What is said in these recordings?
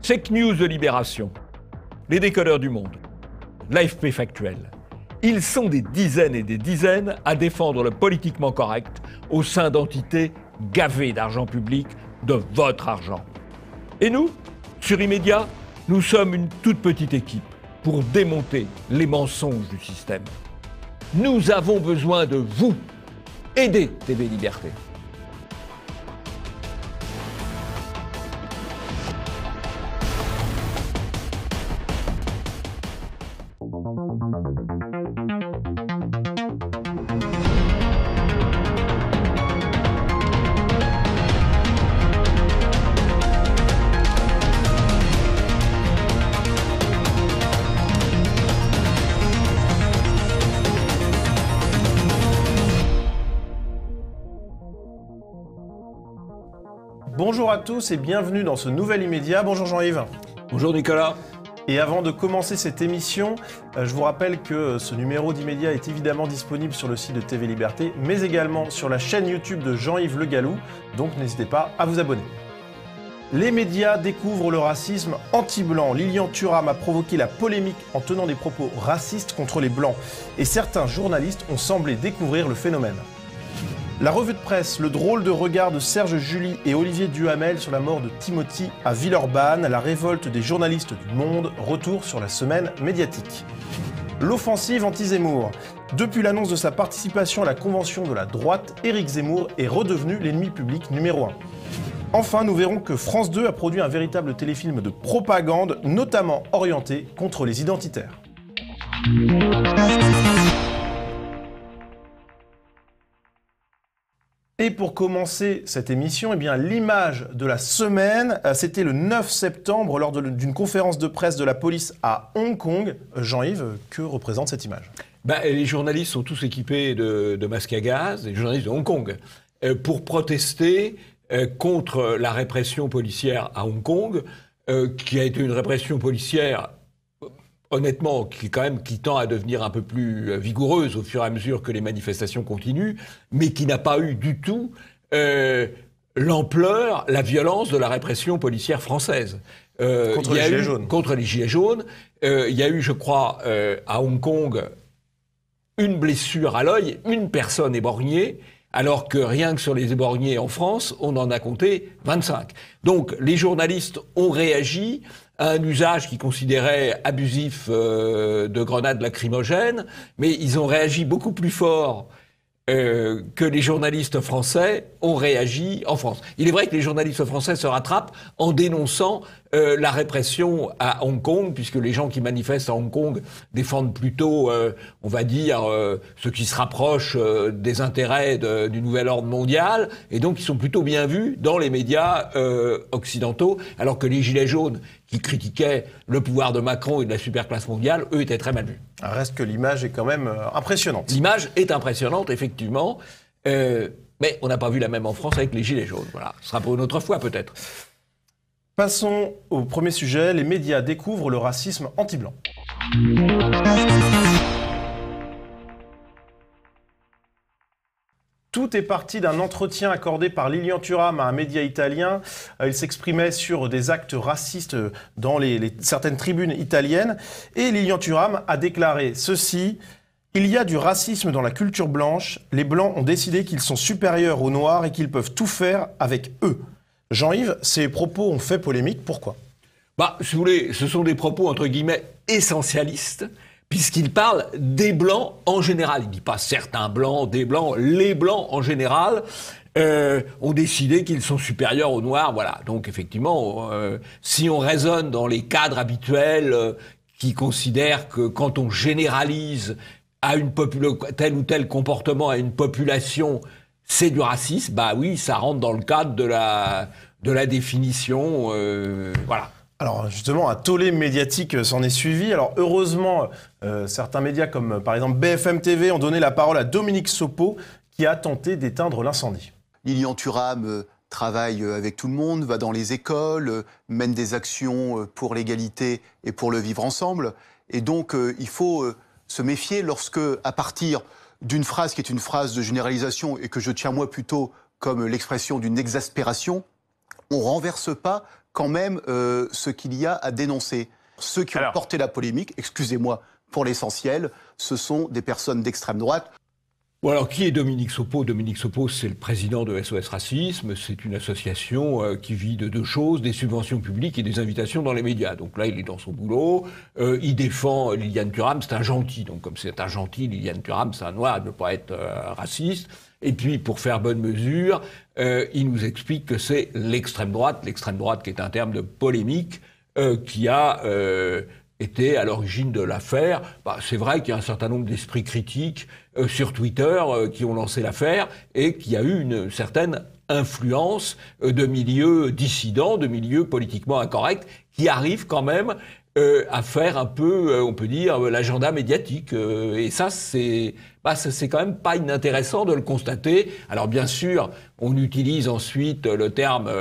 Fake News de Libération, les décodeurs du monde, l'AFP Factuel. Ils sont des dizaines et des dizaines à défendre le politiquement correct au sein d'entités gavées d'argent public, de votre argent. Et nous, sur Immédiat, nous sommes une toute petite équipe pour démonter les mensonges du système. Nous avons besoin de vous. Aidez TV Liberté. Bonjour à tous et bienvenue dans ce nouvel Immédiat. Bonjour Jean-Yves. Bonjour Nicolas. Et avant de commencer cette émission, je vous rappelle que ce numéro d'Immédiat est évidemment disponible sur le site de TV Liberté, mais également sur la chaîne YouTube de Jean-Yves Le Gallou, donc n'hésitez pas à vous abonner. Les médias découvrent le racisme anti-blanc. Lilian Thuram a provoqué la polémique en tenant des propos racistes contre les blancs. Et certains journalistes ont semblé découvrir le phénomène. La revue de presse, le drôle de regard de Serge July et Olivier Duhamel sur la mort de Timothy à Villeurbanne, la révolte des journalistes du Monde, retour sur la semaine médiatique. L'offensive anti-Zemmour. Depuis l'annonce de sa participation à la convention de la droite, Éric Zemmour est redevenu l'ennemi public numéro 1. Enfin, nous verrons que France 2 a produit un véritable téléfilm de propagande, notamment orienté contre les identitaires. Et pour commencer cette émission, eh bien, l'image de la semaine, c'était le 9 septembre lors d'une conférence de presse de la police à Hong Kong. Jean-Yves, que représente cette image ? Les journalistes sont tous équipés de masques à gaz, les journalistes de Hong Kong, pour protester contre la répression policière à Hong Kong, qui a été une répression policière honnêtement, qui tend à devenir un peu plus vigoureuse au fur et à mesure que les manifestations continuent, mais qui n'a pas eu du tout l'ampleur, la violence de la répression policière française. Contre les Gilets jaunes. Contre les Gilets jaunes. Il y a eu, je crois, à Hong Kong, une blessure à l'œil, une personne éborgnée, alors que rien que sur les éborgnés en France, on en a compté 25. Donc les journalistes ont réagi à un usage qu'ils considéraient abusif de grenades lacrymogènes, mais ils ont réagi beaucoup plus fort que les journalistes français ont réagi en France. Il est vrai que les journalistes français se rattrapent en dénonçant la répression à Hong Kong, puisque les gens qui manifestent à Hong Kong défendent plutôt, on va dire, ce qui se rapproche des intérêts du nouvel ordre mondial, et donc ils sont plutôt bien vus dans les médias occidentaux, alors que les Gilets jaunes, qui critiquaient le pouvoir de Macron et de la superclasse mondiale, eux étaient très mal vus. Reste que l'image est quand même impressionnante. L'image est impressionnante, effectivement, mais on n'a pas vu la même en France avec les Gilets jaunes. Voilà, ce sera pour une autre fois peut-être. Passons au premier sujet, les médias découvrent le racisme anti-blanc. Tout est parti d'un entretien accordé par Lilian Thuram à un média italien. Il s'exprimait sur des actes racistes dans certaines tribunes italiennes. Et Lilian Thuram a déclaré ceci: « Il y a du racisme dans la culture blanche. Les Blancs ont décidé qu'ils sont supérieurs aux Noirs et qu'ils peuvent tout faire avec eux. » Jean-Yves, ces propos ont fait polémique. Pourquoi ? Si vous voulez, ce sont des propos, entre guillemets, essentialistes, puisqu'il parle des Blancs en général. Il ne dit pas certains Blancs, des Blancs, les Blancs en général ont décidé qu'ils sont supérieurs aux Noirs. Voilà. Donc effectivement, si on raisonne dans les cadres habituels qui considèrent que quand on généralise à tel ou tel comportement à une population, c'est du racisme, oui, ça rentre dans le cadre de la définition, voilà. Alors justement, un tollé médiatique s'en est suivi. Alors heureusement, certains médias comme par exemple BFM TV ont donné la parole à Dominique Sopo qui a tenté d'éteindre l'incendie. Lilian Thuram travaille avec tout le monde, va dans les écoles, mène des actions pour l'égalité et pour le vivre ensemble. Et donc il faut se méfier lorsque, à partir d'une phrase qui est une phrase de généralisation et que je tiens moi plutôt comme l'expression d'une exaspération, on ne renverse pas quand même ce qu'il y a à dénoncer. Ceux qui ont porté la polémique, excusez-moi, pour l'essentiel, ce sont des personnes d'extrême droite. Bon alors, qui est Dominique Sopo? Dominique Sopo, c'est le président de SOS Racisme. C'est une association qui vit de deux choses, des subventions publiques et des invitations dans les médias. Donc là, il est dans son boulot. Il défend Liliane Thuram, c'est un gentil. Donc comme c'est un gentil, Liliane Thuram, c'est un noir, il ne peut pas être raciste. Et puis, pour faire bonne mesure, il nous explique que c'est l'extrême droite qui est un terme de polémique, qui a été à l'origine de l'affaire. C'est vrai qu'il y a un certain nombre d'esprits critiques sur Twitter qui ont lancé l'affaire et qu'il y a eu une certaine influence de milieux dissidents, de milieux politiquement incorrects, qui arrivent quand même à faire un peu, on peut dire, l'agenda médiatique. Et ça, c'est quand même pas inintéressant de le constater. Alors bien sûr, on utilise ensuite le terme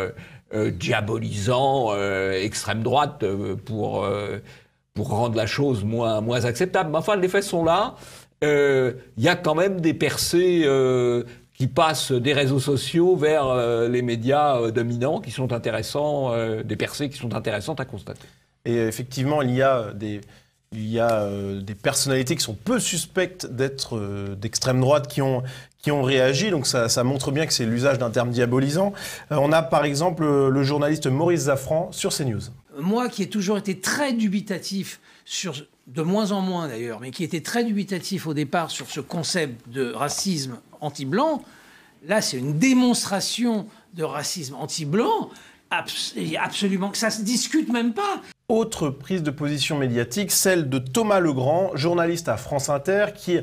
diabolisant, extrême droite, pour rendre la chose moins acceptable. Mais enfin, les faits sont là. Il y a quand même des percées qui passent des réseaux sociaux vers les médias dominants qui sont intéressants, des percées qui sont intéressantes à constater. Et effectivement, il y a des personnalités qui sont peu suspectes d'être d'extrême droite qui ont réagi, donc ça montre bien que c'est l'usage d'un terme diabolisant. On a par exemple le journaliste Maurice Zafran sur CNews. Moi qui ai toujours été très dubitatif, de moins en moins d'ailleurs, mais qui était très dubitatif au départ sur ce concept de racisme anti-blanc, là c'est une démonstration de racisme anti-blanc, absolument, que ça se discute même pas. Autre prise de position médiatique, celle de Thomas Legrand, journaliste à France Inter, qui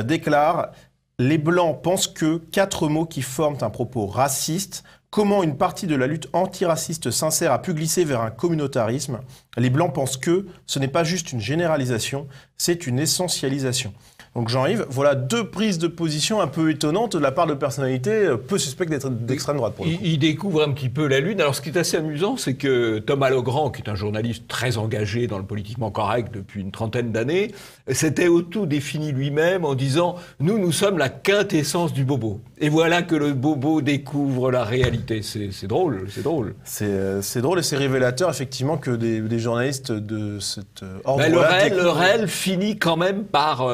déclare « Les Blancs pensent que 4 mots qui forment un propos raciste. Comment une partie de la lutte antiraciste sincère a pu glisser vers un communautarisme? Les Blancs pensent que ce n'est pas juste une généralisation, c'est une essentialisation. » Donc Jean-Yves, voilà 2 prises de position un peu étonnantes de la part de personnalités peu suspectes d'être d'extrême droite. Pour le coup. Il découvre un petit peu la Lune. Alors ce qui est assez amusant, c'est que Thomas Legrand, qui est un journaliste très engagé dans le politiquement correct depuis une trentaine d'années, s'était auto-défini lui-même en disant « Nous sommes la quintessence du bobo ». Et voilà que le bobo découvre la réalité. C'est drôle, c'est drôle. C'est drôle et c'est révélateur effectivement que des journalistes de cette ordre-là... Le réel finit quand même par...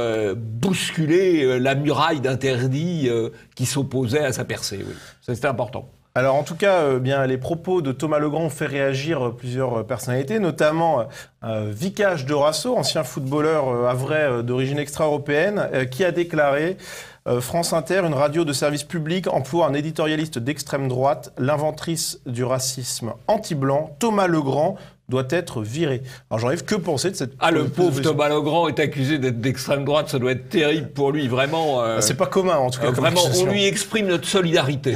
bousculer la muraille d'interdit qui s'opposait à sa percée. Oui. C'était important. Alors en tout cas, bien, les propos de Thomas Legrand ont fait réagir plusieurs personnalités, notamment Vikash Dorasso, ancien footballeur havrais d'origine extra-européenne, qui a déclaré France Inter, une radio de service public, emploie un éditorialiste d'extrême droite, l'inventrice du racisme anti-blanc, Thomas Legrand, doit être viré. Alors Jean-Yves, que penser de cette... le pauvre Thomas Legrand est accusé d'être d'extrême droite, ça doit être terrible pour lui, vraiment. C'est pas commun, en tout cas. Vraiment, on lui exprime notre solidarité,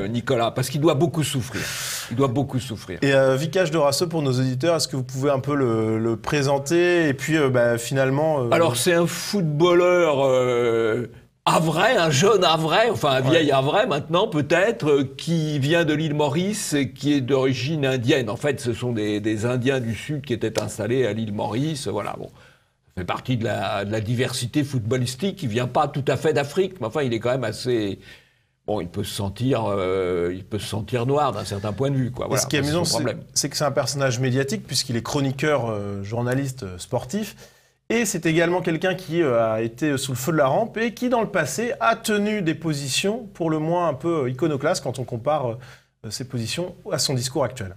Nicolas, parce qu'il doit beaucoup souffrir. Il doit beaucoup souffrir. Et Vikash Dorasso, pour nos auditeurs, est-ce que vous pouvez un peu le présenter? Et puis, finalement... Alors, c'est un footballeur... havrais, un jeune havrais, enfin un vieil havrais maintenant peut-être, qui vient de l'île Maurice et qui est d'origine indienne. En fait, ce sont des Indiens du Sud qui étaient installés à l'île Maurice. Voilà, bon, ça fait partie de la diversité footballistique. Il vient pas tout à fait d'Afrique, mais enfin, il est quand même assez... Bon, il peut se sentir noir d'un certain point de vue, quoi. Voilà, ce qui est amusant, c'est que c'est un personnage médiatique puisqu'il est chroniqueur, journaliste, sportif. Et c'est également quelqu'un qui a été sous le feu de la rampe et qui, dans le passé, a tenu des positions, pour le moins un peu iconoclastes, quand on compare ses positions à son discours actuel.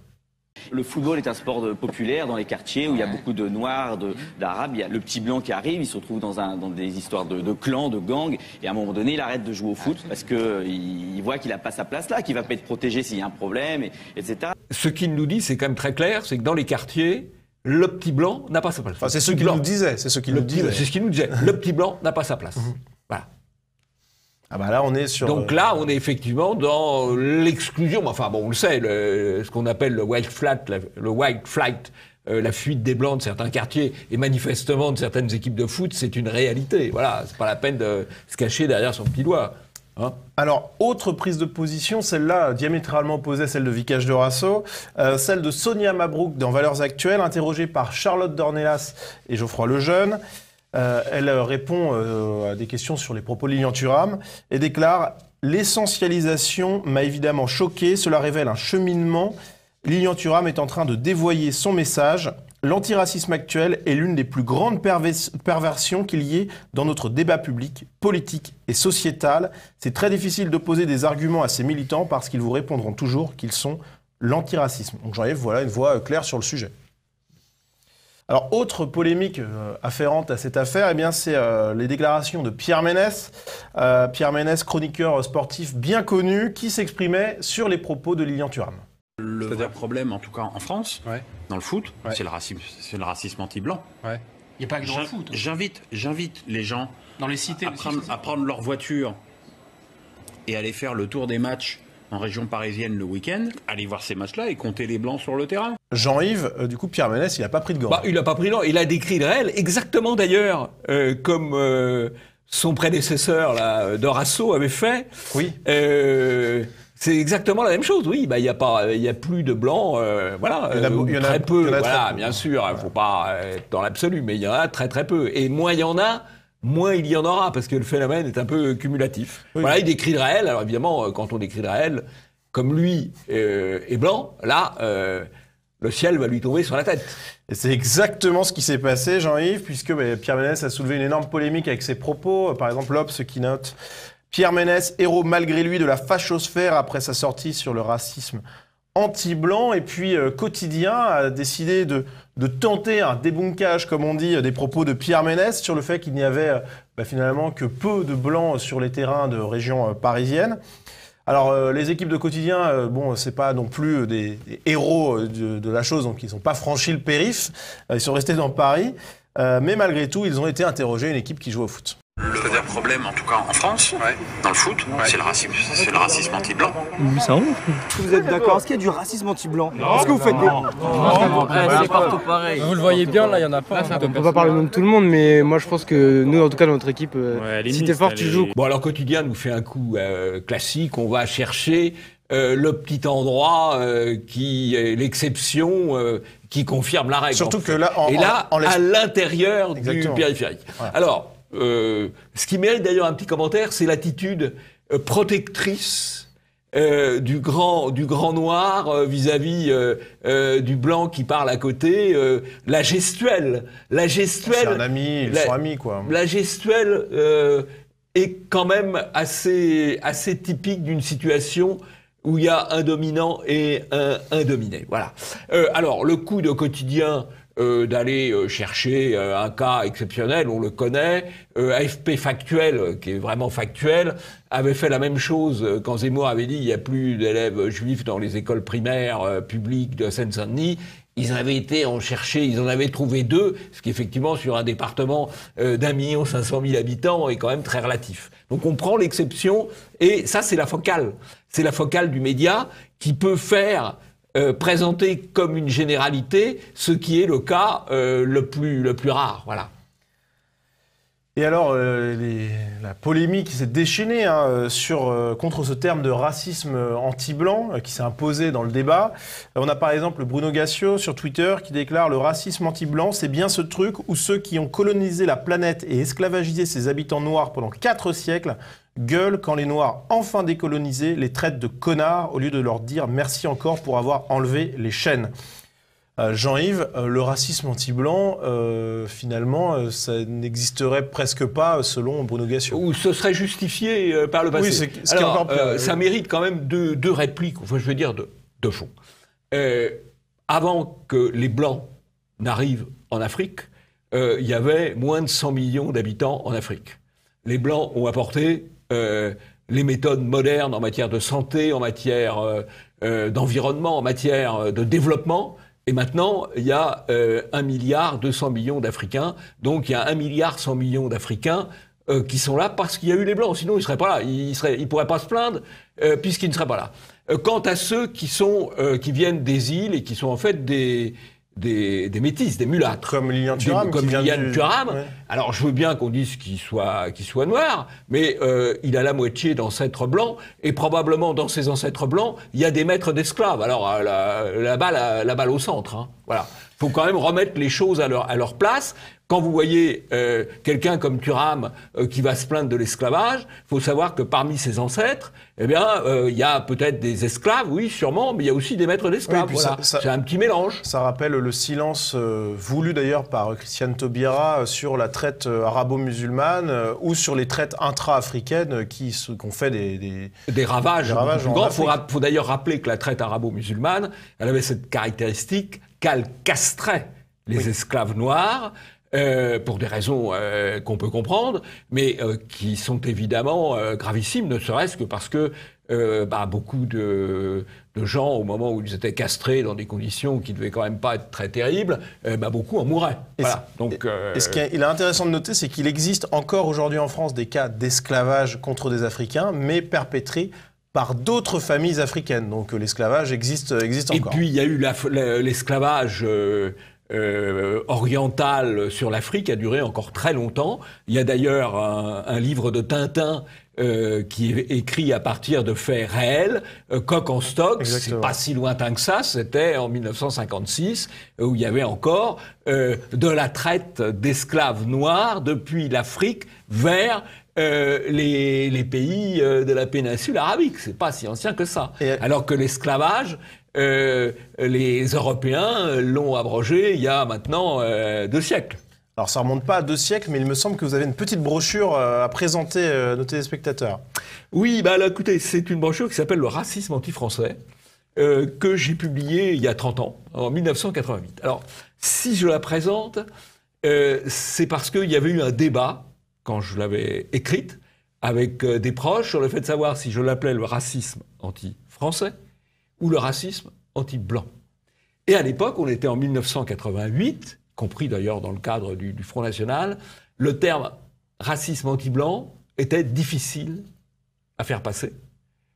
Le football est un sport populaire dans les quartiers où il y a beaucoup de Noirs, d'Arabes. Il y a le petit blanc qui arrive, il se retrouve dans des histoires de clans, de gangs. Et à un moment donné, il arrête de jouer au foot parce qu'il voit qu'il n'a pas sa place là, qu'il ne va pas être protégé s'il y a un problème, etc. Ce qu'il nous dit, c'est quand même très clair, c'est que dans les quartiers... Le petit blanc n'a pas sa place. Enfin, c'est ce qu'il nous disait. C'est ce qu'il nous disait. C'est ce qu'il nous disait. Le petit blanc n'a pas sa place. Voilà. Ah bah là, on est sur... Donc là, on est effectivement dans l'exclusion. Enfin, bon, on le sait, ce qu'on appelle le white flight, la fuite des blancs de certains quartiers et manifestement de certaines équipes de foot, c'est une réalité. Voilà, c'est pas la peine de se cacher derrière son petit doigt. Alors, autre prise de position, celle-là diamétralement opposée à celle de Vikash Dorasso, celle de Sonia Mabrouk dans Valeurs Actuelles, interrogée par Charlotte Dornelas et Geoffroy Lejeune. Elle répond à des questions sur les propos de Liliane Thuram et déclare « L'essentialisation m'a évidemment choqué, cela révèle un cheminement Lilian Thuram est en train de dévoyer son message. L'antiracisme actuel est l'une des plus grandes perversions qu'il y ait dans notre débat public, politique et sociétal. C'est très difficile de poser des arguments à ces militants parce qu'ils vous répondront toujours qu'ils sont l'antiracisme. Donc Jean-Yves, voilà une voix claire sur le sujet. Alors, autre polémique afférente à cette affaire, eh bien, c'est les déclarations de Pierre Ménès. Pierre Ménès, chroniqueur sportif bien connu, qui s'exprimait sur les propos de Lilian Thuram. Le vrai problème, en tout cas en France, dans le foot, c'est le racisme anti-blanc. Il n'y a pas que dans le foot. J'invite les gens dans les cités, à prendre leur voiture et aller faire le tour des matchs en région parisienne le week-end, aller voir ces matchs-là et compter les blancs sur le terrain. Jean-Yves, du coup, Pierre Ménès, il n'a pas pris de gants. Il n'a pas pris de gants. Il a décrit le réel, exactement d'ailleurs, comme son prédécesseur, là, Dorasso, avait fait. Oui. C'est exactement la même chose, oui. Il y a plus de blancs, voilà. Il y en a très peu, voilà, bien sûr. Il ne faut pas être dans l'absolu, mais il y en a très très peu. Et moins il y en a, moins il y en aura, parce que le phénomène est un peu cumulatif. Oui. Voilà, il décrit le réel. Alors évidemment, quand on décrit le réel, comme lui est blanc, là, le ciel va lui tomber sur la tête. Et c'est exactement ce qui s'est passé, Jean-Yves, puisque Pierre Ménès a soulevé une énorme polémique avec ses propos. Par exemple, l'Obs qui note Pierre Ménès, héros malgré lui de la fachosphère après sa sortie sur le racisme anti-blanc. Et puis Quotidien a décidé de tenter un débunkage, comme on dit, des propos de Pierre Ménès sur le fait qu'il n'y avait finalement que peu de blancs sur les terrains de région parisienne. Alors, les équipes de Quotidien, c'est pas non plus des héros de la chose, donc ils n'ont pas franchi le périph', ils sont restés dans Paris, mais malgré tout, ils ont été interrogés, une équipe qui joue au foot. Le vrai problème, en tout cas en France, dans le foot, c'est le racisme anti-blanc. C'est ouf. Est-ce que vous êtes d'accord? Est-ce qu'il y a du racisme anti-blanc? Est-ce que vous faites des... C'est partout pareil. Vous le voyez bien, là, il n'y en a pas. On ne peut pas parler au nom de tout le monde, mais moi, je pense que nous, en tout cas, dans notre équipe, si t'es fort, tu joues. Bon, alors, Quotidien nous fait un coup classique. On va chercher le petit endroit qui est l'exception, qui confirme la règle. Surtout que là, à l'intérieur du périphérique. Voilà. Alors, ce qui mérite d'ailleurs un petit commentaire, c'est l'attitude protectrice du grand noir vis-à-vis du blanc qui parle à côté, la gestuelle. C'est un ami, ils sont amis, quoi. La gestuelle est quand même assez typique d'une situation où il y a un dominant et un dominé. Voilà. Alors, le coup de Quotidien d'aller chercher un cas exceptionnel, on le connaît. AFP Factuel, qui est vraiment factuel, avait fait la même chose quand Zemmour avait dit il n'y a plus d'élèves juifs dans les écoles primaires publiques de Seine-Saint-Denis. Ils avaient été en chercher, ils en avaient trouvé 2, ce qui effectivement sur un département d'1 500 000 habitants est quand même très relatif. Donc on prend l'exception et ça c'est la focale. C'est la focale du média qui peut faire présenter comme une généralité ce qui est le cas le plus rare, voilà. Et alors, la polémique s'est déchaînée contre ce terme de racisme anti-blanc qui s'est imposé dans le débat. On a par exemple Bruno Gassio sur Twitter qui déclare « Le racisme anti-blanc, c'est bien ce truc où ceux qui ont colonisé la planète et esclavagisé ses habitants noirs pendant 4 siècles gueulent quand les noirs enfin décolonisés les traitent de connards au lieu de leur dire merci encore pour avoir enlevé les chaînes ». Jean-Yves, le racisme anti-blanc, finalement, ça n'existerait presque pas selon Bruno Gassio. Ou ce serait justifié par le passé. Oui, alors, ça mérite quand même deux répliques, enfin je veux dire de fond. Avant que les Blancs n'arrivent en Afrique, il y avait moins de 100 millions d'habitants en Afrique. Les Blancs ont apporté les méthodes modernes en matière de santé, en matière d'environnement, en matière de développement. Et maintenant, il y a 1,2 milliard d'Africains. Donc, il y a 1,1 milliard d'Africains qui sont là parce qu'il y a eu les Blancs. Sinon, ils ne seraient pas là. Ils pourraient pas se plaindre puisqu'ils ne seraient pas là. Quant à ceux qui viennent des îles et qui sont en fait des métis, des mulâtres. Comme Lilian Thuram. Ouais. Alors, je veux bien qu'on dise qu'il soit noir, mais il a la moitié d'ancêtres blancs, et probablement dans ces ancêtres blancs, il y a des maîtres d'esclaves. Alors, la balle au centre, hein. Voilà. faut quand même remettre les choses à leur place. Quand vous voyez quelqu'un comme Thuram qui va se plaindre de l'esclavage, il faut savoir que parmi ses ancêtres, eh bien, il y a peut-être des esclaves, oui, sûrement, mais il y a aussi des maîtres d'esclaves. Oui, voilà. C'est un petit mélange. Ça rappelle le silence voulu d'ailleurs par Christiane Taubira sur la traite arabo-musulmane ou sur les traites intra-africaines qui ont fait des ravages plus grands. Il faut d'ailleurs rappeler que la traite arabo-musulmane, elle avait cette caractéristique qu'elle castrait les esclaves noirs, pour des raisons qu'on peut comprendre, mais qui sont évidemment gravissimes, ne serait-ce que parce que beaucoup de gens, au moment où ils étaient castrés dans des conditions qui ne devaient quand même pas être très terribles, beaucoup en mouraient. Voilà. Et ce qu'il est intéressant de noter, c'est qu'il existe encore aujourd'hui en France des cas d'esclavage contre des Africains, mais perpétrés par d'autres familles africaines. Donc l'esclavage existe encore. Et puis il y a eu l'esclavage oriental sur l'Afrique a duré encore très longtemps. Il y a d'ailleurs un livre de Tintin qui est écrit à partir de faits réels, Coq en stock, c'est pas si lointain que ça, c'était en 1956, où il y avait encore de la traite d'esclaves noirs depuis l'Afrique vers les pays de la péninsule arabique. C'est pas si ancien que ça. Alors que l'esclavage, les Européens l'ont abrogé il y a maintenant 2 siècles. Alors ça remonte pas à 2 siècles, mais il me semble que vous avez une petite brochure à présenter à nos téléspectateurs. Oui, là, écoutez, c'est une brochure qui s'appelle « Le racisme anti-français », que j'ai publiée il y a 30 ans, en 1988. Alors, si je la présente, c'est parce qu'il y avait eu un débat, quand je l'avais écrite, avec des proches, sur le fait de savoir si je l'appelais le racisme anti-français ou le racisme anti-blanc. Et à l'époque, on était en 1988, compris d'ailleurs dans le cadre du Front National, le terme racisme anti-blanc était difficile à faire passer.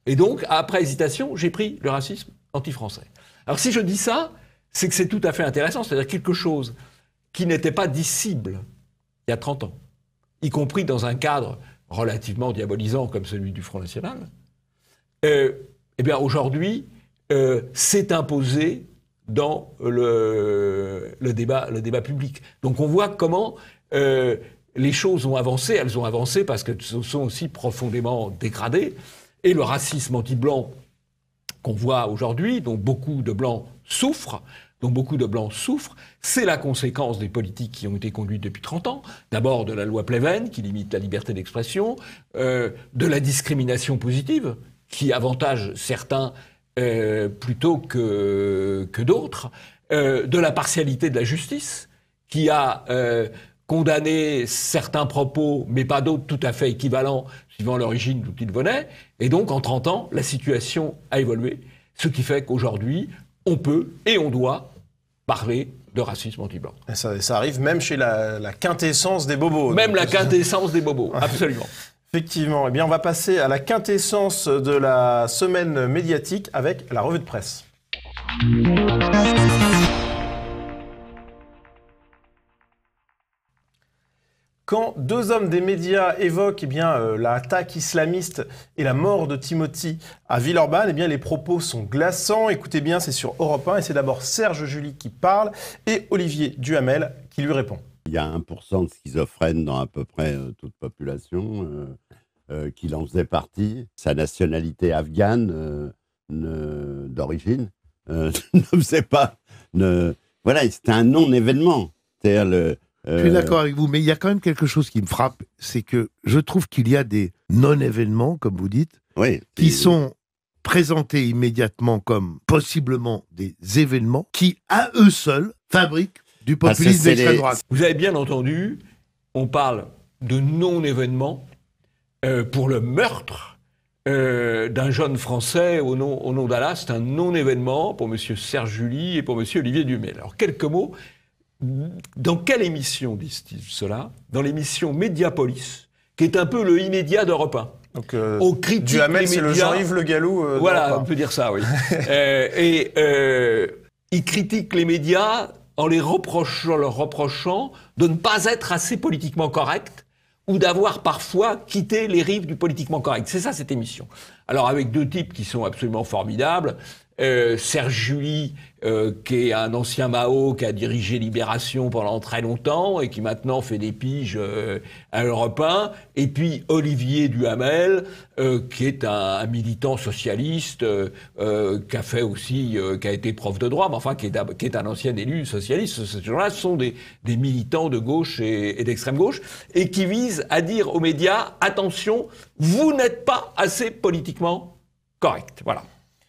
Et donc, après hésitation, j'ai pris le racisme anti-français. Alors si je dis ça, c'est que c'est tout à fait intéressant, c'est-à-dire quelque chose qui n'était pas dissible il y a 30 ans, y compris dans un cadre relativement diabolisant comme celui du Front National, eh bien aujourd'hui, s'est imposé dans le débat public. Donc on voit comment les choses ont avancé. Elles ont avancé parce qu'elles se sont aussi profondément dégradées. Et le racisme anti-blanc qu'on voit aujourd'hui, dont beaucoup de Blancs souffrent, c'est la conséquence des politiques qui ont été conduites depuis 30 ans. D'abord de la loi Pleven, qui limite la liberté d'expression, de la discrimination positive, qui avantage certains plutôt que d'autres, de la partialité de la justice, qui a condamné certains propos, mais pas d'autres tout à fait équivalents, suivant l'origine d'où ils venaient. Et donc, en 30 ans, la situation a évolué, ce qui fait qu'aujourd'hui, on peut et on doit parler de racisme anti-blanc. Ça arrive même chez la quintessence des bobos. Même la quintessence des bobos, absolument. Effectivement. Eh bien, on va passer à la quintessence de la semaine médiatique avec la revue de presse. Quand 2 hommes des médias évoquent l'attaque islamiste et la mort de Timothy à Villeurbanne, les propos sont glaçants. Écoutez bien, c'est sur Europe 1 et c'est d'abord Serge July qui parle et Olivier Duhamel qui lui répond. Il y a 1% de schizophrènes dans à peu près toute population, qu'il en faisait partie. Sa nationalité afghane d'origine ne faisait pas... Voilà, c'était un non-événement. C'est-à-dire je suis d'accord avec vous, mais il y a quand même quelque chose qui me frappe, c'est que je trouve qu'il y a des non-événements, comme vous dites, qui sont présentés immédiatement comme possiblement des événements qui, à eux seuls, fabriquent du populisme d'extrême droite. Vous avez bien entendu, on parle de non-événements pour le meurtre d'un jeune Français au nom d'Allah. C'est un non-événement pour M. Serge July et pour M. Olivier Duhamel. Alors, quelques mots. Dans quelle émission disent-ils cela? Dans l'émission Mediapolis, qui est un peu le immédiat d'Europe 1. Donc, Duhamel, c'est le Jean-Yves Le Gallou. Voilà, on peut dire ça, oui. Il critique les médias en leur reprochant de ne pas être assez politiquement corrects ou d'avoir parfois quitté les rives du politiquement correct. C'est ça, cette émission. Alors, avec 2 types qui sont absolument formidables. Serge July, qui est un ancien Mao, qui a dirigé Libération pendant très longtemps et qui maintenant fait des piges à Europe 1. Et puis Olivier Duhamel, qui est un militant socialiste, qui a fait aussi, qui a été prof de droit, mais enfin qui est un ancien élu socialiste. Ces gens-là sont des militants de gauche et d'extrême gauche, et qui visent à dire aux médias, attention, vous n'êtes pas assez politiquement correct. Voilà.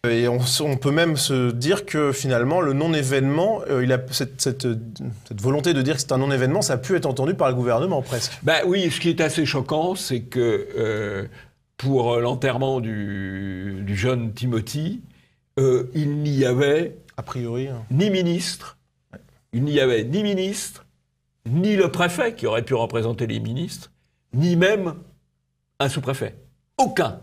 Et on peut même se dire que finalement, le non-événement, il a cette volonté de dire que c'est un non-événement, ça a pu être entendu par le gouvernement presque. Ben oui, ce qui est assez choquant, c'est que pour l'enterrement du jeune Timothy, il n'y avait a priori ni ministre, il n'y avait ni ministre, ni le préfet qui aurait pu représenter les ministres, ni même un sous-préfet. Aucun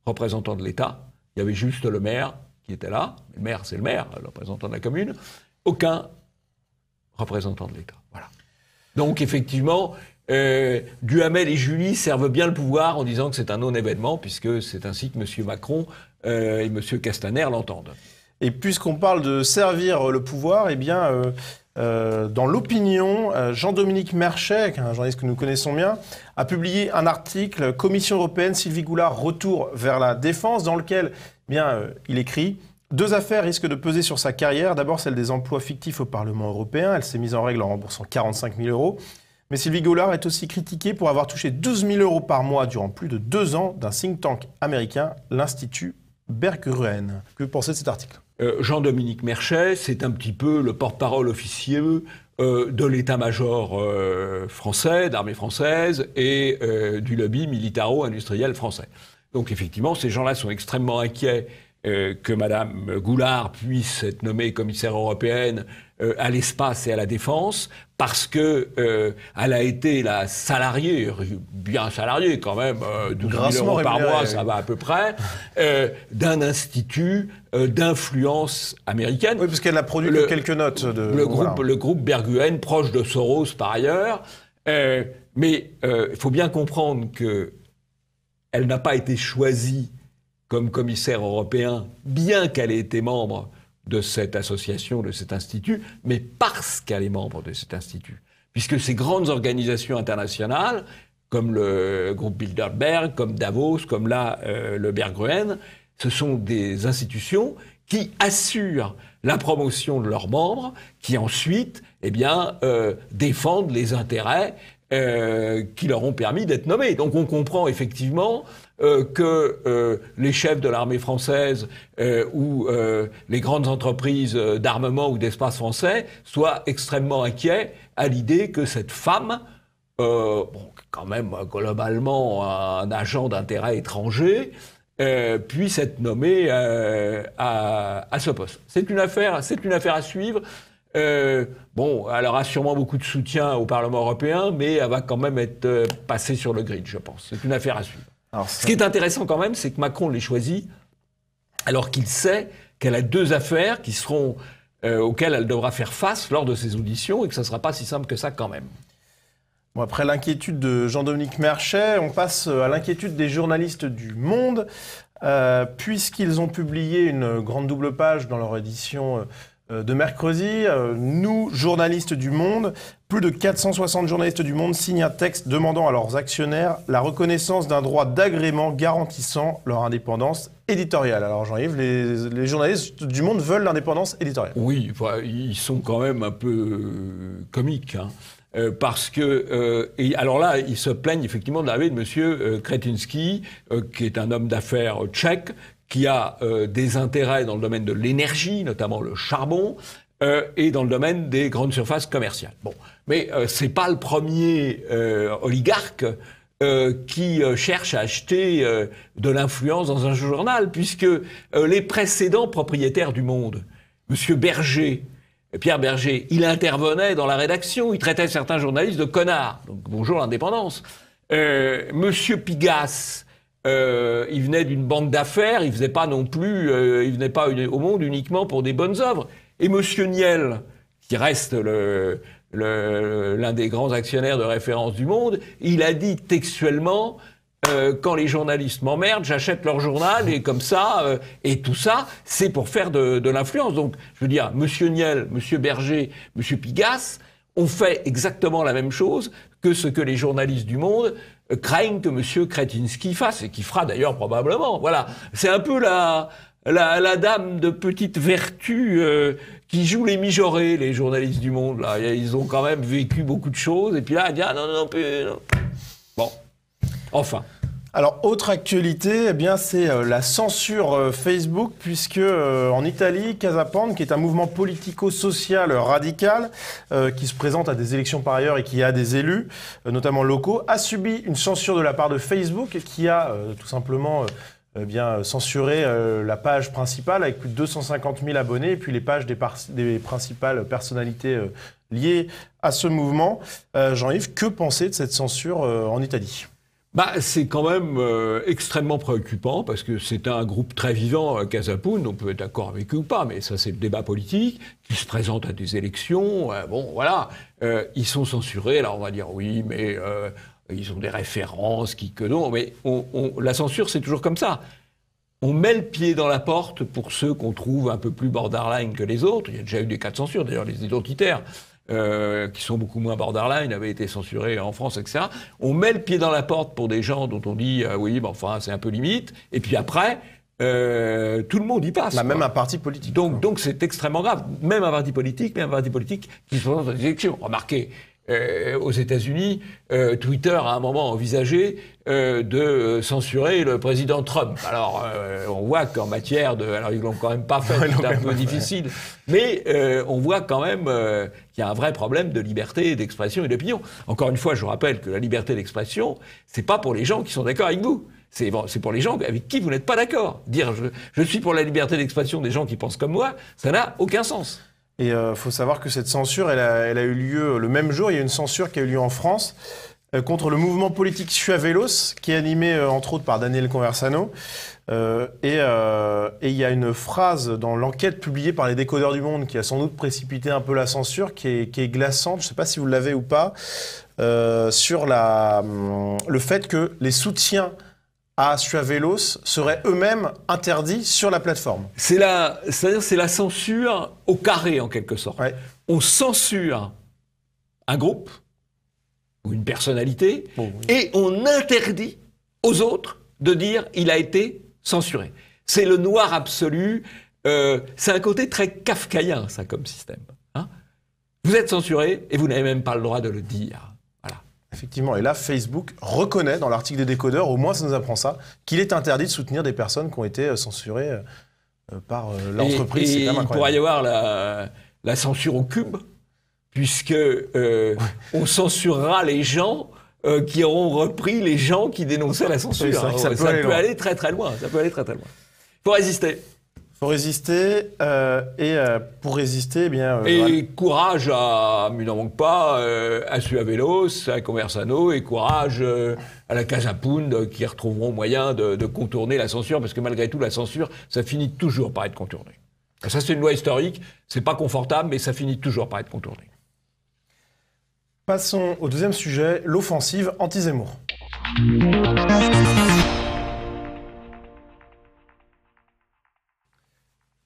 représentant de l'État. Il y avait juste le maire qui était là. Le maire, c'est le maire, le représentant de la commune. Aucun représentant de l'État. Voilà. Donc, effectivement, Duhamel et Julie servent bien le pouvoir en disant que c'est un non-événement, puisque c'est ainsi que M. Macron et M. Castaner l'entendent. Et puisqu'on parle de servir le pouvoir, eh bien, dans l'opinion, Jean-Dominique Merchet, un journaliste que nous connaissons bien, a publié un article « Commission européenne, Sylvie Goulard, retour vers la défense », dans lequel il écrit « 2 affaires risquent de peser sur sa carrière. D'abord, celle des emplois fictifs au Parlement européen. Elle s'est mise en règle en remboursant 45 000 euros. Mais Sylvie Goulard est aussi critiquée pour avoir touché 12 000 euros par mois durant plus de 2 ans d'un think tank américain, l'Institut Berggruen. » Que pensez-vous de cet article ? Jean-Dominique Merchet, c'est un petit peu le porte-parole officieux de l'état-major français, d'armée française et du lobby militaro-industriel français. Donc effectivement, ces gens-là sont extrêmement inquiets que Mme Goulard puisse être nommée commissaire européenne à l'espace et à la défense, parce que elle a été la salariée, bien salariée quand même, 12 000 euros par mois, ça va à peu près, d'un institut d'influence américaine. Oui, parce qu'elle a produit quelques notes. Le groupe Berggruen, proche de Soros par ailleurs. Mais il faut bien comprendre qu'elle n'a pas été choisie comme commissaire européen, bien qu'elle ait été membre de cette association, de cet institut, mais parce qu'elle est membre de cet institut. Puisque ces grandes organisations internationales, comme le groupe Bilderberg, comme Davos, comme là le Berggruen, ce sont des institutions qui assurent la promotion de leurs membres, qui ensuite défendent les intérêts qui leur ont permis d'être nommés. Donc on comprend effectivement que les chefs de l'armée française ou les grandes entreprises d'armement ou d'espace français soient extrêmement inquiets à l'idée que cette femme, quand même globalement un agent d'intérêt étranger, puisse être nommée à ce poste. C'est une affaire à suivre. Elle aura sûrement beaucoup de soutien au Parlement européen, mais elle va quand même être passée sur le grid, je pense. C'est une affaire à suivre. Ce qui est intéressant quand même, c'est que Macron l'ait choisie alors qu'il sait qu'elle a 2 affaires qui seront, auxquelles elle devra faire face lors de ses auditions et que ça ne sera pas si simple que ça quand même. Bon, après l'inquiétude de Jean-Dominique Merchet, on passe à l'inquiétude des journalistes du Monde, puisqu'ils ont publié une grande double page dans leur édition de mercredi. Nous, journalistes du Monde, plus de 460 journalistes du Monde signent un texte demandant à leurs actionnaires la reconnaissance d'un droit d'agrément garantissant leur indépendance éditoriale. Alors Jean-Yves, les journalistes du Monde veulent l'indépendance éditoriale. Oui, ils sont quand même un peu comiques, hein. Parce que, alors là, ils se plaignent effectivement de l'arrivée de M. Kretinsky, qui est un homme d'affaires tchèque, qui a des intérêts dans le domaine de l'énergie, notamment le charbon, et dans le domaine des grandes surfaces commerciales. Bon, mais c'est pas le premier oligarque qui cherche à acheter de l'influence dans un journal, puisque les précédents propriétaires du Monde, M. Berger, Pierre Berger, il intervenait dans la rédaction, il traitait certains journalistes de connards. Donc bonjour l'indépendance. Monsieur Pigasse, il venait d'une banque d'affaires, il faisait pas non plus, il venait pas au Monde uniquement pour des bonnes œuvres. Et Monsieur Niel, qui reste l'un des grands actionnaires de référence du Monde, il a dit textuellement quand les journalistes m'emmerdent, j'achète leur journal et comme ça, et tout ça, c'est pour faire de l'influence. Donc, je veux dire, Monsieur Niel, Monsieur Berger, Monsieur Pigasse ont fait exactement la même chose que ce que les journalistes du Monde craignent que Monsieur Kretinsky fasse, et qui fera d'ailleurs probablement. Voilà, c'est un peu la dame de petite vertu qui joue les mijaurés, les journalistes du Monde. Là, ils ont quand même vécu beaucoup de choses, et puis là, elle dit ah non. Bon, enfin. Alors, autre actualité, eh bien, c'est la censure Facebook, puisque en Italie, Casapound, qui est un mouvement politico-social radical, qui se présente à des élections par ailleurs et qui a des élus, notamment locaux, a subi une censure de la part de Facebook, qui a tout simplement censuré la page principale avec plus de 250 000 abonnés, et puis les pages des principales personnalités liées à ce mouvement. Jean-Yves, que penser de cette censure en Italie ? C'est quand même extrêmement préoccupant parce que c'est un groupe très vivant, Casapound, on peut être d'accord avec eux ou pas, mais ça c'est le débat politique, qui se présente à des élections, ils sont censurés, alors on va dire oui, mais ils ont des références, non, mais la censure c'est toujours comme ça. On met le pied dans la porte pour ceux qu'on trouve un peu plus borderline que les autres, il y a déjà eu des cas de censure, d'ailleurs les identitaires, qui sont beaucoup moins borderline, avaient été censurés en France, etc. On met le pied dans la porte pour des gens dont on dit c'est un peu limite, et puis après, tout le monde y passe. Même un parti politique. Donc c'est extrêmement grave. Même un parti politique qui se présente dans des élections. Remarquez, aux États-Unis, Twitter a à un moment envisagé de censurer le président Trump. Alors, on voit qu'en matière de... Alors, ils l'ont quand même pas fait, c'est un peu difficile. Mais on voit quand même qu'il y a un vrai problème de liberté d'expression et d'opinion. Encore une fois, je vous rappelle que la liberté d'expression, c'est pas pour les gens qui sont d'accord avec vous. C'est pour les gens avec qui vous n'êtes pas d'accord. Dire je suis pour la liberté d'expression des gens qui pensent comme moi, ça n'a aucun sens. Et faut savoir que cette censure, elle a eu lieu le même jour. Il y a une censure qui a eu lieu en France contre le mouvement politique Chuavelos, qui est animé entre autres par Daniel Conversano. Et il y a une phrase dans l'enquête publiée par les Décodeurs du Monde qui a sans doute précipité un peu la censure, qui est glaçante. Je ne sais pas si vous l'avez ou pas, sur le fait que les soutiens à Chuavelos seraient eux-mêmes interdits sur la plateforme. C'est-à-dire c'est la censure au carré, en quelque sorte. Ouais. On censure un groupe ou une personnalité et on interdit aux autres de dire il a été censuré. C'est le noir absolu. C'est un côté très kafkaïen, ça, comme système. Hein, vous êtes censuré et vous n'avez même pas le droit de le dire. Effectivement, et là, Facebook reconnaît dans l'article des Décodeurs, au moins ça nous apprend ça, qu'il est interdit de soutenir des personnes qui ont été censurées par l'entreprise. Et il pourrait y avoir la censure au cube, puisque on censurera les gens qui auront repris les gens qui dénonçaient la censure. Oui, ça peut aller très très loin. Ça peut aller très très loin. Il faut résister. Faut résister, et pour résister, eh bien... courage à, il n'en manque pas, à Chuavelos, à Conversano, et courage à la Casapound, qui retrouveront moyen de contourner la censure, parce que malgré tout, la censure, ça finit toujours par être contourné. Ça, c'est une loi historique, c'est pas confortable, mais ça finit toujours par être contourné. Passons au deuxième sujet, l'offensive anti-Zemmour.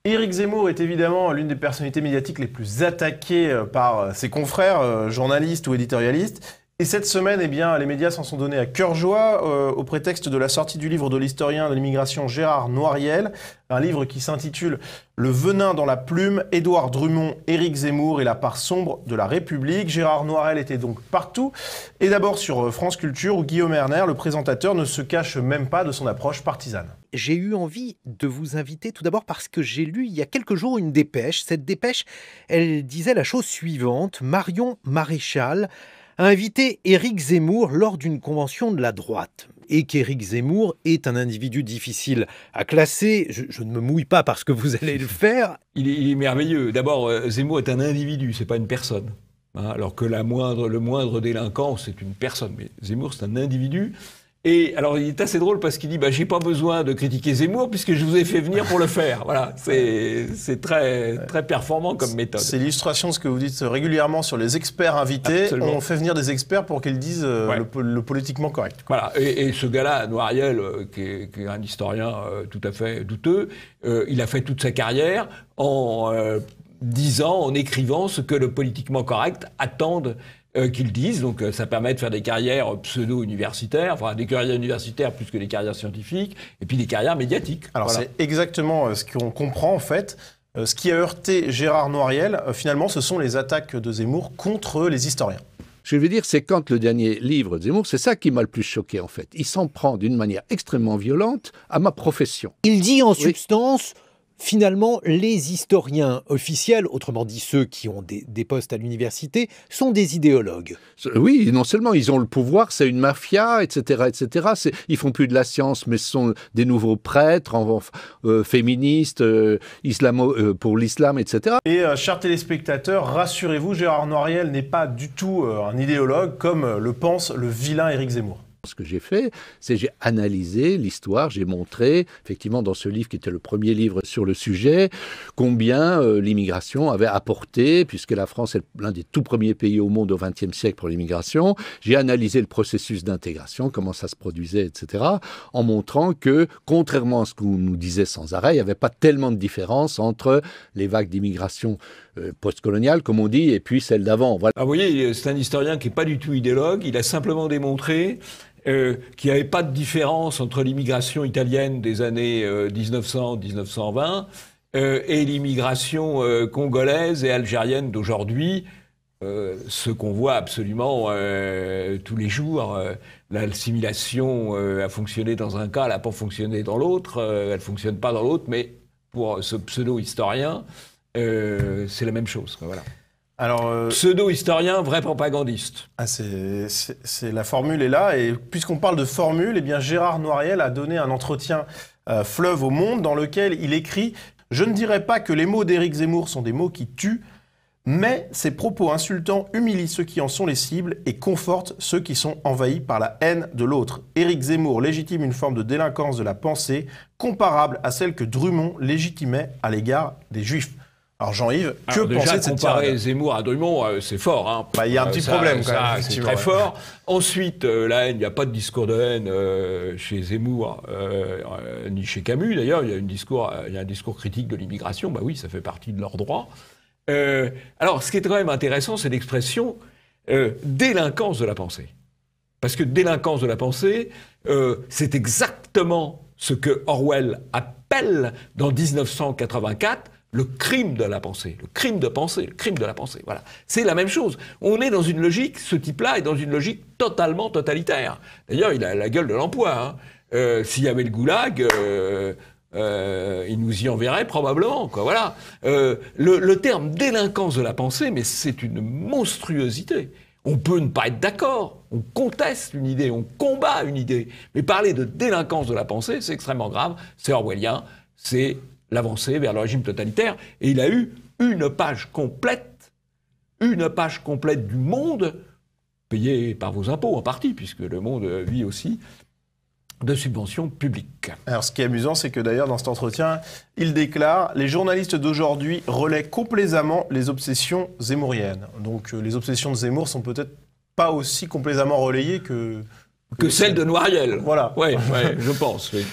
Éric Zemmour est évidemment l'une des personnalités médiatiques les plus attaquées par ses confrères, journalistes ou éditorialistes. Et cette semaine, eh bien, les médias s'en sont donnés à cœur joie au prétexte de la sortie du livre de l'historien de l'immigration Gérard Noiriel, un livre qui s'intitule « Le venin dans la plume, Édouard Drummond, Éric Zemmour et la part sombre de la République ». Gérard Noiriel était donc partout, et d'abord sur France Culture, où Guillaume Erner, le présentateur, ne se cache même pas de son approche partisane. J'ai eu envie de vous inviter tout d'abord parce que j'ai lu il y a quelques jours une dépêche. Cette dépêche, elle disait la chose suivante. Marion Maréchal a invité Éric Zemmour lors d'une convention de la droite. Et qu'Éric Zemmour est un individu difficile à classer. Je ne me mouille pas parce que vous allez le faire. Il est merveilleux. D'abord, Zemmour est un individu, c'est pas une personne. Hein, alors que le moindre délinquant, c'est une personne. Mais Zemmour, c'est un individu. Et alors, il est assez drôle parce qu'il dit j'ai pas besoin de critiquer Zemmour puisque je vous ai fait venir pour le faire. Voilà, c'est très, très performant comme méthode. C'est l'illustration de ce que vous dites régulièrement sur les experts invités. Absolument. On fait venir des experts pour qu'ils disent le politiquement correct. Voilà, et ce gars-là, Noiriel, qui est un historien tout à fait douteux, il a fait toute sa carrière en disant, en écrivant ce que le politiquement correct attendent qu'ils disent. Donc ça permet de faire des carrières pseudo-universitaires, enfin des carrières universitaires plus que des carrières scientifiques, et puis des carrières médiatiques. Alors c'est exactement ce qu'on comprend en fait. Ce qui a heurté Gérard Noiriel, finalement, ce sont les attaques de Zemmour contre les historiens. Je veux dire, c'est quand le dernier livre de Zemmour, c'est ça qui m'a le plus choqué en fait. Il s'en prend d'une manière extrêmement violente à ma profession. Il dit en substance... Finalement, les historiens officiels, autrement dit ceux qui ont des postes à l'université, sont des idéologues. Oui, non seulement ils ont le pouvoir, c'est une mafia, etc., etc. Ils font plus de la science, mais ce sont des nouveaux prêtres, féministes, pour l'islam, etc. Et chers téléspectateurs, rassurez-vous, Gérard Noiriel n'est pas du tout un idéologue comme le pense le vilain Éric Zemmour. Ce que j'ai fait, c'est j'ai analysé l'histoire, j'ai montré, effectivement, dans ce livre qui était le premier livre sur le sujet, combien l'immigration avait apporté, puisque la France est l'un des tout premiers pays au monde au XXe siècle pour l'immigration. J'ai analysé le processus d'intégration, comment ça se produisait, etc., en montrant que, contrairement à ce qu'on nous disait sans arrêt, il n'y avait pas tellement de différence entre les vagues d'immigration postcoloniale, comme on dit, et puis celles d'avant. Voilà. Ah, vous voyez, c'est un historien qui n'est pas du tout idéologue, il a simplement démontré qu'il n'y avait pas de différence entre l'immigration italienne des années 1900-1920 et l'immigration congolaise et algérienne d'aujourd'hui, ce qu'on voit absolument tous les jours. L'assimilation a fonctionné dans un cas, elle n'a pas fonctionné dans l'autre, elle ne fonctionne pas dans l'autre, mais pour ce pseudo-historien, c'est la même chose. Voilà. Alors, pseudo-historien, vrai propagandiste. La formule est là, et puisqu'on parle de formule, eh bien Gérard Noiriel a donné un entretien fleuve au Monde dans lequel il écrit « Je ne dirais pas que les mots d'Éric Zemmour sont des mots qui tuent, mais ces propos insultants humilient ceux qui en sont les cibles et confortent ceux qui sont envahis par la haine de l'autre. Éric Zemmour légitime une forme de délinquance de la pensée comparable à celle que Drummond légitimait à l'égard des Juifs. » Alors Jean-Yves, que penser de cette comparer Zemmour à Drummond, c'est fort. Hein. Il y a un petit problème quand même. C'est très fort. Ensuite, la haine, il n'y a pas de discours de haine chez Zemmour, ni chez Camus d'ailleurs. Il y a un discours critique de l'immigration. Bah oui, ça fait partie de leur droit. Alors, ce qui est quand même intéressant, c'est l'expression délinquance de la pensée. Parce que délinquance de la pensée, c'est exactement ce que Orwell appelle dans 1984 le crime de la pensée, le crime de pensée, le crime de la pensée. Voilà, c'est la même chose. On est dans une logique, ce type-là est dans une logique totalement totalitaire. D'ailleurs, il a la gueule de l'emploi. Hein. S'il y avait le goulag, il nous y enverrait probablement. Quoi. Voilà. Le terme délinquance de la pensée, mais c'est une monstruosité. On peut ne pas être d'accord, on conteste une idée, on combat une idée, mais parler de délinquance de la pensée, c'est extrêmement grave, c'est orwellien, c'est l'avancée vers le régime totalitaire, et il a eu une page complète du Monde, payée par vos impôts en partie, puisque le Monde vit aussi de subventions publiques. Alors ce qui est amusant, c'est que d'ailleurs dans cet entretien, il déclare « Les journalistes d'aujourd'hui relaient complaisamment les obsessions zemmouriennes ». Donc les obsessions de Zemmour sont peut-être pas aussi complaisamment relayées que celles de Noiriel. Voilà. Ouais, je pense, oui.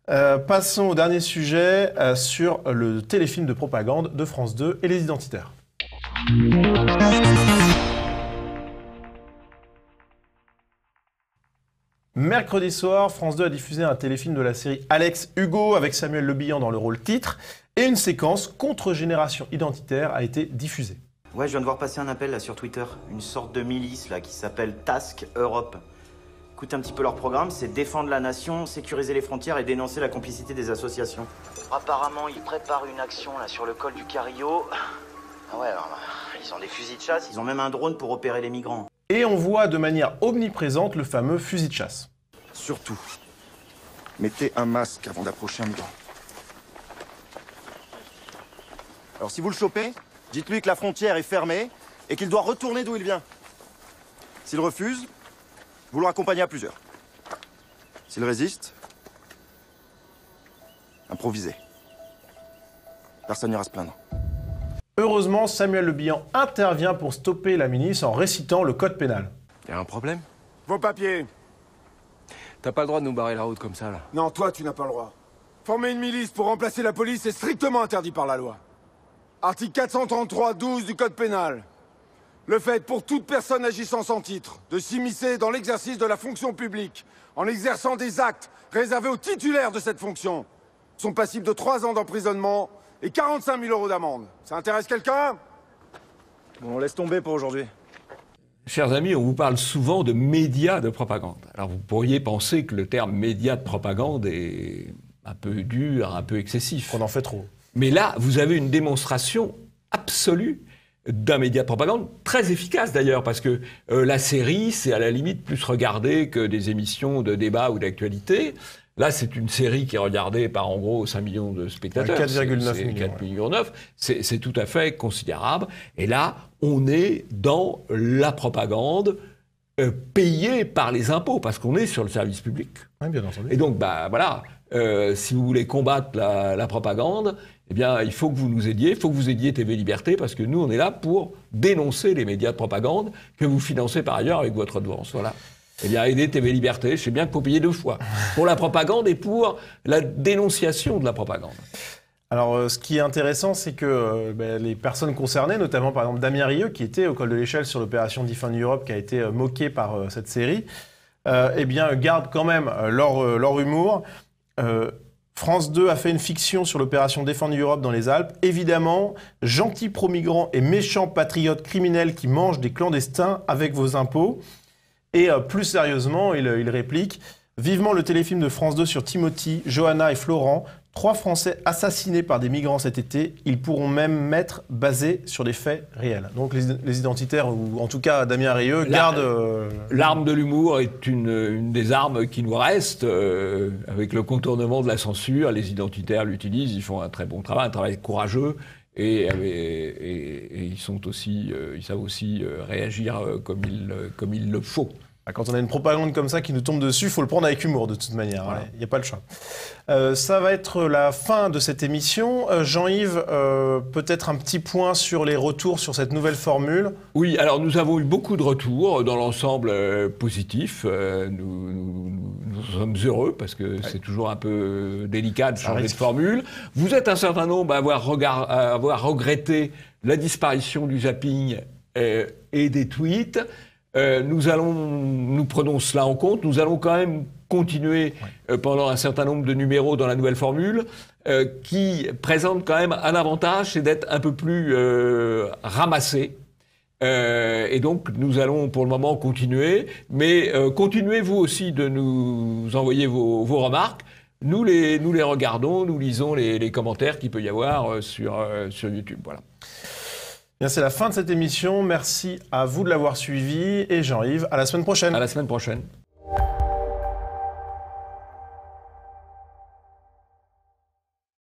Passons au dernier sujet sur le téléfilm de propagande de France 2 et les identitaires. Mercredi soir, France 2 a diffusé un téléfilm de la série Alex Hugo avec Samuel Le Bihan dans le rôle titre et une séquence contre-génération identitaire a été diffusée. Ouais, je viens de voir passer un appel là sur Twitter, une sorte de milice là qui s'appelle Task Europe. Écoutez un petit peu leur programme, c'est défendre la nation, sécuriser les frontières et dénoncer la complicité des associations. Apparemment, ils préparent une action là sur le col du Carillo. Ah ouais, alors, ils ont des fusils de chasse, ils ont même un drone pour opérer les migrants. Et on voit de manière omniprésente le fameux fusil de chasse. Surtout, mettez un masque avant d'approcher un migrant. Alors si vous le chopez, dites-lui que la frontière est fermée et qu'il doit retourner d'où il vient. S'il refuse, vous le raccompagnez à plusieurs. S'il résiste, improvisez. Personne n'ira se plaindre. Heureusement, Samuel Le Bihan intervient pour stopper la milice en récitant le code pénal. Y a un problème? Vos papiers. T'as pas le droit de nous barrer la route comme ça, là. Non, toi, tu n'as pas le droit. Former une milice pour remplacer la police est strictement interdit par la loi. Article 433-12 du code pénal. Le fait pour toute personne agissant sans titre de s'immiscer dans l'exercice de la fonction publique en exerçant des actes réservés aux titulaires de cette fonction sont passibles de 3 ans d'emprisonnement et 45 000 € d'amende. Ça intéresse quelqu'un? Bon, on laisse tomber pour aujourd'hui. Chers amis, on vous parle souvent de médias de propagande. Alors vous pourriez penser que le terme média de propagande est un peu dur, un peu excessif. Qu'on en fait trop. Mais là, vous avez une démonstration absolue d'un média de propagande, très efficace d'ailleurs, parce que la série, c'est à la limite plus regardé que des émissions de débat ou d'actualité. Là, c'est une série qui est regardée par en gros 5 millions de spectateurs. 4,9 millions. 4,9 millions. C'est tout à fait considérable. Et là, on est dans la propagande payée par les impôts, parce qu'on est sur le service public. Oui, bien entendu. Et donc, bah voilà, si vous voulez combattre la propagande, eh bien, il faut que vous nous aidiez, il faut que vous aidiez TV Liberté, parce que nous, on est là pour dénoncer les médias de propagande que vous financez par ailleurs avec votre redevance. Voilà. Eh bien, aider TV Liberté, je sais bien qu'il faut payer 2 fois. Pour la propagande et pour la dénonciation de la propagande. Alors, ce qui est intéressant, c'est que les personnes concernées, notamment par exemple Damien Rieu, qui était au col de l'échelle sur l'opération Defend Europe, qui a été moqué par cette série, eh bien, gardent quand même leur humour. France 2 a fait une fiction sur l'opération Defend Europe dans les Alpes. Évidemment, gentils pro-migrants et méchants patriotes criminels qui mangent des clandestins avec vos impôts. Et plus sérieusement, il réplique « Vivement le téléfilm de France 2 sur Timothy, Johanna et Florent, 3 Français assassinés par des migrants cet été. Ils pourront même m'être basés sur des faits réels. » Donc les identitaires, ou en tout cas Damien Rieu, gardent... L'arme de l'humour est une des armes qui nous reste. Avec le contournement de la censure, les identitaires l'utilisent, ils font un très bon travail, un travail courageux. Et ils sont aussi, ils savent aussi réagir comme il le faut. Quand on a une propagande comme ça qui nous tombe dessus, il faut le prendre avec humour de toute manière. Voilà. Il n'y a pas le choix. Ça va être la fin de cette émission. Jean-Yves, peut-être un petit point sur les retours sur cette nouvelle formule. Oui, alors nous avons eu beaucoup de retours dans l'ensemble positif. Nous sommes heureux parce que c'est toujours un peu délicat de changer de formule. Vous êtes un certain nombre à avoir regretté la disparition du zapping et des tweets. Nous prenons cela en compte. Nous allons quand même continuer pendant un certain nombre de numéros dans la nouvelle formule qui présente quand même un avantage, c'est d'être un peu plus ramassé. Et donc, nous allons pour le moment continuer. Mais continuez vous aussi de nous envoyer vos remarques. Nous les regardons, nous lisons les commentaires qu'il peut y avoir sur YouTube. Voilà. Bien, c'est la fin de cette émission. Merci à vous de l'avoir suivi. Et Jean-Yves, à la semaine prochaine. À la semaine prochaine.